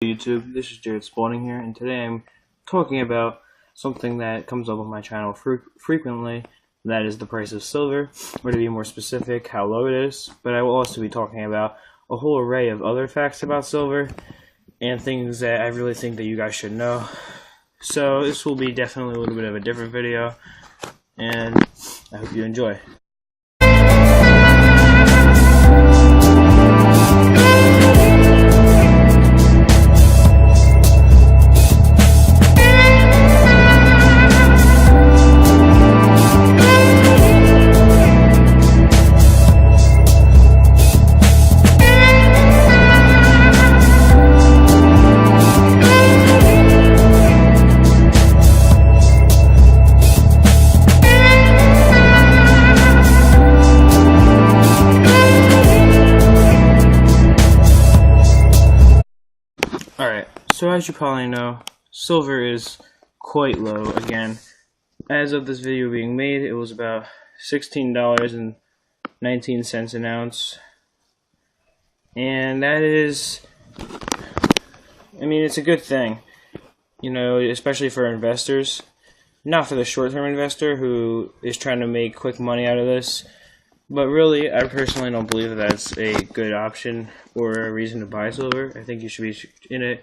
YouTube, this is Jared Spawning here, and today I'm talking about something that comes up on my channel frequently, that is the price of silver, or to be more specific, how low it is. But I will also be talking about a whole array of other facts about silver, and things that I really think that you guys should know. So this will be definitely a little bit of a different video, and I hope you enjoy. Alright, so as you probably know, silver is quite low again. As of this video being made, it was about $16.19 an ounce. And that is, it's a good thing, especially for investors. Not for the short-term investor who is trying to make quick money out of this. But really, I personally don't believe that that's a good option or a reason to buy silver. I think you should be in it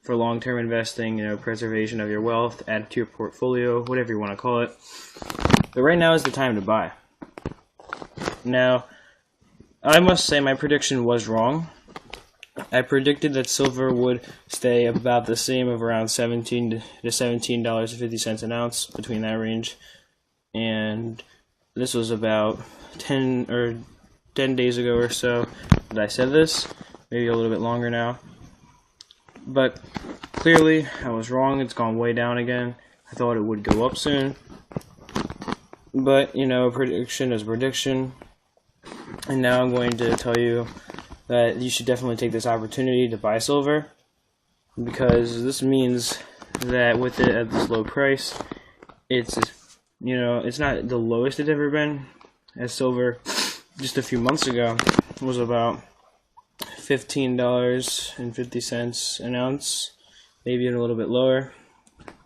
for long-term investing, preservation of your wealth, add to your portfolio, whatever you want to call it. But right now is the time to buy. Now, I must say my prediction was wrong. I predicted that silver would stay about the same of around $17 to $17.50 an ounce, between that range. And this was about 10 days ago or so that I said this, maybe a little bit longer now. But clearly, I was wrong. It's gone way down again. I thought it would go up soon. But, prediction is prediction. And now I'm going to tell you that you should definitely take this opportunity to buy silver, because this means that with it at this low price, it's not the lowest it's ever been, as silver just a few months ago was about $15.50 an ounce, maybe a little bit lower.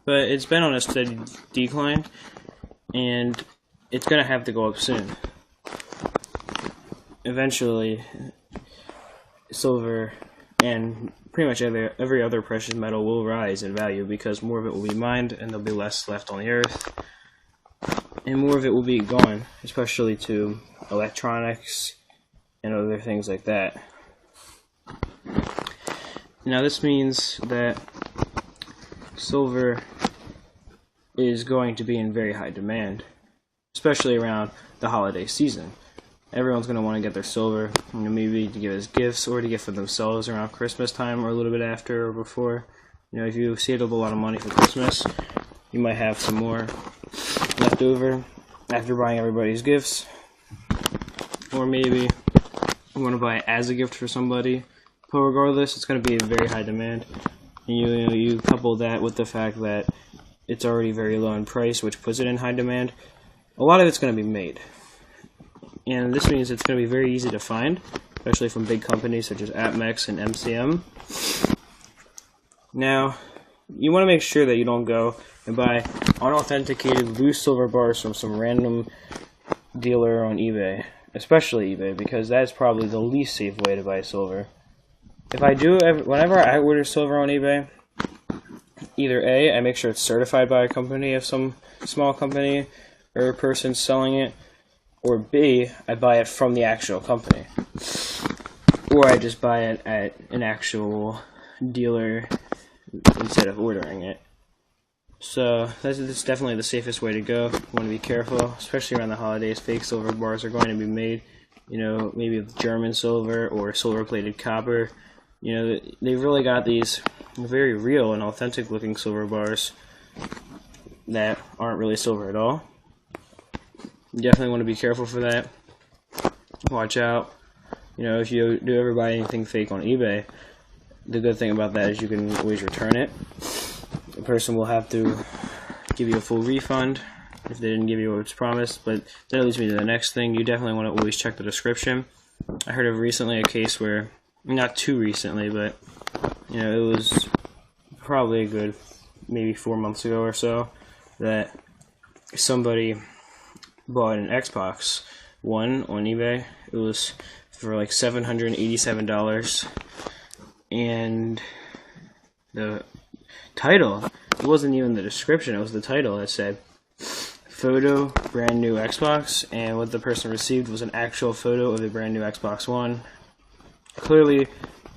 But it's been on a steady decline, and it's going to have to go up soon. Eventually, silver and pretty much every other precious metal will rise in value, because more of it will be mined and there'll be less left on the earth. And more of it will be gone, especially to electronics and other things like that. Now this means that silver is going to be in very high demand, especially around the holiday season. Everyone's going to want to get their silver, maybe to give as gifts or to get for themselves around Christmas time, or a little bit after or before. If you saved up a lot of money for Christmas, you might have some more left over after buying everybody's gifts. Or maybe you want to buy it as a gift for somebody. But regardless, it's going to be in very high demand. And you couple that with the fact that it's already very low in price, which puts it in high demand. A lot of it's going to be made. And this means it's going to be very easy to find, especially from big companies such as APMEX and MCM. Now, you want to make sure that you don't go and buy unauthenticated loose silver bars from some random dealer on eBay, especially eBay, because that's probably the least safe way to buy silver. Whenever I order silver on eBay, either A, I make sure it's certified by a company, of some small company or person selling it, or B, I buy it from the actual company. Or I just buy it at an actual dealer instead of ordering it. So that's definitely the safest way to go. You want to be careful, especially around the holidays. Fake silver bars are going to be made, maybe with German silver or silver-plated copper. They've really got these very real and authentic looking silver bars that aren't really silver at all. You definitely want to be careful for that. Watch out. If you do ever buy anything fake on eBay, the good thing about that is you can always return it. The person will have to give you a full refund if they didn't give you what was promised. But that leads me to the next thing. You definitely want to always check the description. I heard of recently a case where, not too recently, but You know, it was probably a good maybe 4 months ago or so that somebody bought an Xbox One on eBay. It was for like $787, and the title, it wasn't even the description, it was the title that said photo brand new Xbox, and what the person received was an actual photo of a brand new Xbox One. Clearly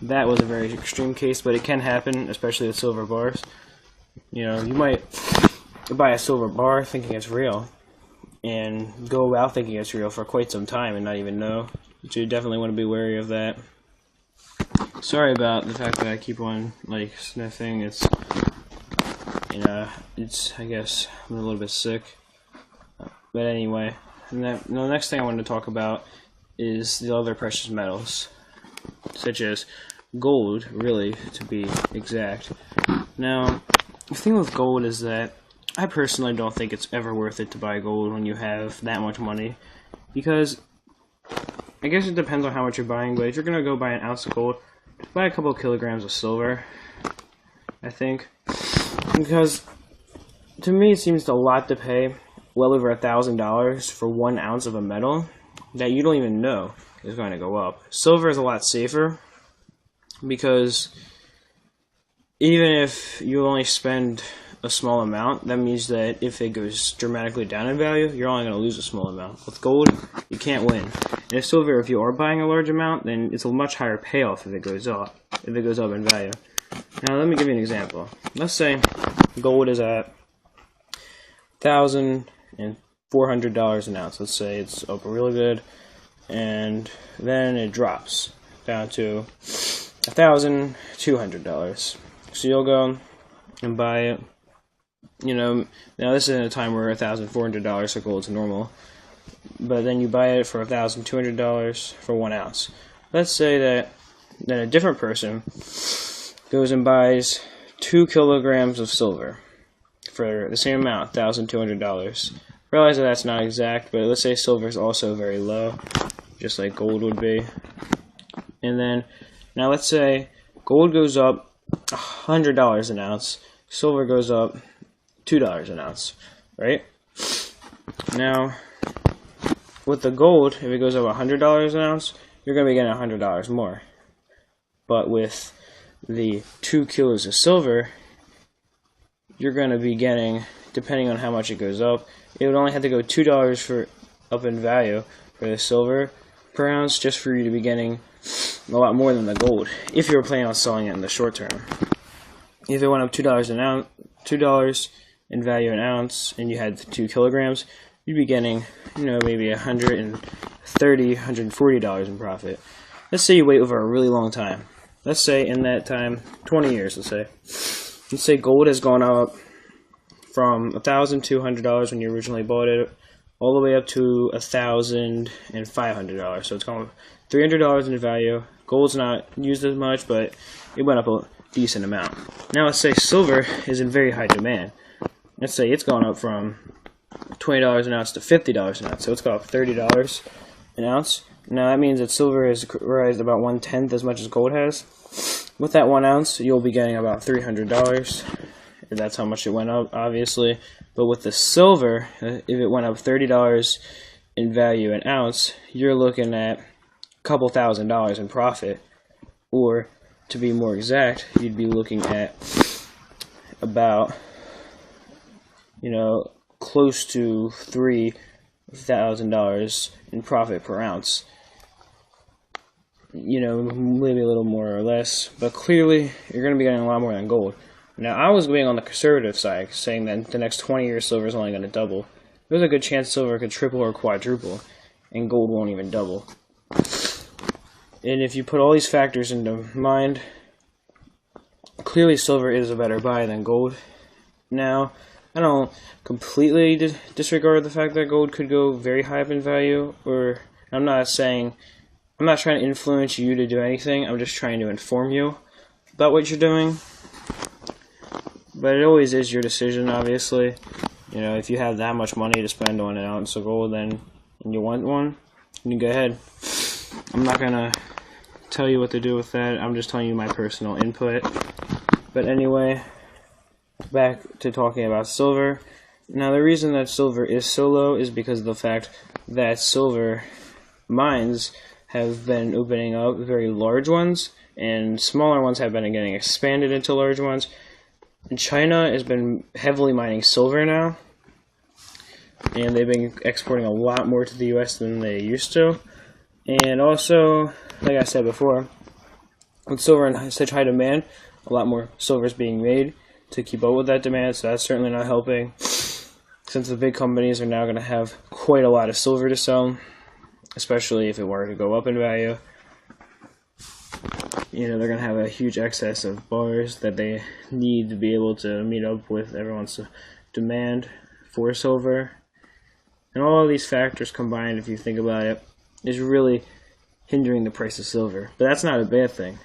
that was a very extreme case, but it can happen, especially with silver bars. You know, you might buy a silver bar thinking it's real and go about thinking it's real for quite some time and not even know. So you definitely want to be wary of that. Sorry about the fact that I keep on like sniffing. It's, you know, I guess I'm a little bit sick. But anyway, the next thing I wanted to talk about is the other precious metals, such as gold, really, to be exact. Now, the thing with gold is that I personally don't think it's ever worth it to buy gold when you have that much money, because I guess it depends on how much you're buying, but if you're going to go buy an ounce of gold, buy a couple of kilograms of silver, I think, because to me it seems a lot to pay well over $1,000 for 1 ounce of a metal that you don't even know is going to go up. Silver is a lot safer, because even if you only spend a small amount, that means that if it goes dramatically down in value, you're only going to lose a small amount. With gold, you can't win. And with silver, if you are buying a large amount, then it's a much higher payoff if it goes up in value. Now, let me give you an example. Let's say gold is at $1,400 an ounce. Let's say it's up really good, and then it drops down to $1,200. So you'll go and buy it. You know, now this is in a time where $1,400 for gold is normal, but then you buy it for $1,200 for 1 ounce. Let's say that then a different person goes and buys 2 kilograms of silver for the same amount, $1,200. Realize that that's not exact, but let's say silver is also very low, just like gold would be. And then, now let's say gold goes up $100 an ounce, silver goes up $2 an ounce, right? Now, with the gold, if it goes up $100 an ounce, you're going to be getting $100 more. But with the 2 kilos of silver, you're going to be getting, depending on how much it goes up, it would only have to go $2 for up in value for the silver per ounce, just for you to be getting a lot more than the gold, if you were planning on selling it in the short term. If it went up $2 an ounce, $2 in value an ounce, and you had 2 kilograms, you'd be getting, you know, maybe $130, $140 in profit. Let's say you wait over a really long time. Let's say in that time, 20 years, let's say gold has gone up from $1,200 when you originally bought it, all the way up to $1,500. So it's gone up $300 in value. Gold's not used as much, but it went up a decent amount. Now let's say silver is in very high demand. Let's say it's gone up from $20 an ounce to $50 an ounce. So it's gone up $30 an ounce. Now that means that silver has risen about 1/10 as much as gold has. With that 1 ounce, you'll be getting about $300. That's how much it went up, obviously. But with the silver, if it went up $30 in value an ounce, you're looking at a couple $1,000s in profit. Or, to be more exact, you'd be looking at about, you know, close to $3,000 in profit per ounce. You know, maybe a little more or less, but clearly you're going to be getting a lot more than gold. Now, I was being on the conservative side, saying that the next 20 years silver is only going to double. There's a good chance silver could triple or quadruple, and gold won't even double. And if you put all these factors into mind, clearly silver is a better buy than gold. Now, I don't completely disregard the fact that gold could go very high up in value, or I'm not trying to influence you to do anything. I'm just trying to inform you about what you're doing. But it always is your decision, obviously. You know, if you have that much money to spend on an ounce of gold, and you want one, you go ahead. I'm not gonna tell you what to do with that. I'm just telling you my personal input. But anyway, back to talking about silver. Now, the reason that silver is so low is because of the fact that silver mines have been opening up, very large ones, and smaller ones have been getting expanded into large ones. And China has been heavily mining silver now, and they've been exporting a lot more to the US than they used to. And also, like I said before, with silver in such high demand, a lot more silver is being made to keep up with that demand, so that's certainly not helping, since the big companies are now going to have quite a lot of silver to sell, especially if it were to go up in value. You know, they're going to have a huge excess of bars that they need to be able to meet up with everyone's demand for silver. And all of these factors combined, if you think about it, is really hindering the price of silver. But that's not a bad thing.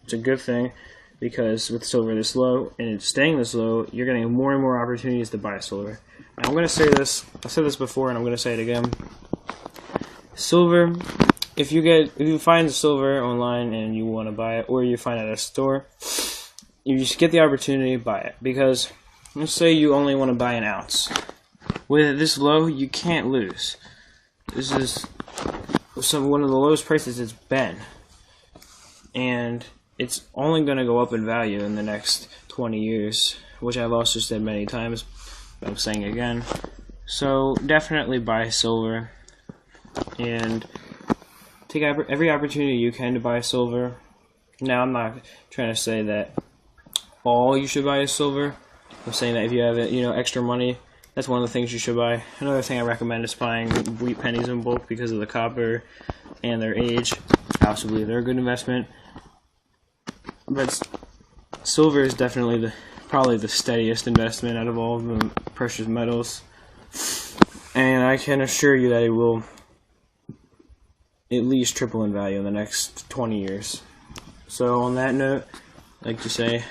It's a good thing, because with silver this low, and it's staying this low, you're getting more and more opportunities to buy silver. Now, I'm going to say this, I've said this before, and I'm going to say it again. Silver, if you find silver online and you want to buy it, or you find it at a store, you just get the opportunity to buy it. Because, let's say you only want to buy an ounce. With this low, you can't lose. This is one of the lowest prices it's been. And it's only going to go up in value in the next 20 years, which I've also said many times, but I'm saying again. So definitely buy silver, and take every opportunity you can to buy silver. Now, I'm not trying to say that all you should buy is silver. I'm saying that if you have extra money, that's one of the things you should buy. Another thing I recommend is buying wheat pennies in bulk because of the copper and their age. I also believe they're a good investment. But silver is definitely probably the steadiest investment out of all of the precious metals. And I can assure you that it will at least triple in value in the next 20 years. So on that note, I'd like to say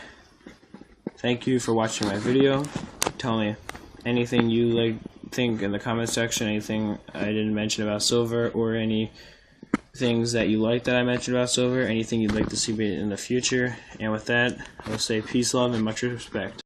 thank you for watching my video. Tell me anything you think in the comment section, anything I didn't mention about silver, or any things that you like that I mentioned about silver, anything you'd like to see me in the future. And with that, I'll say peace, love, and much respect.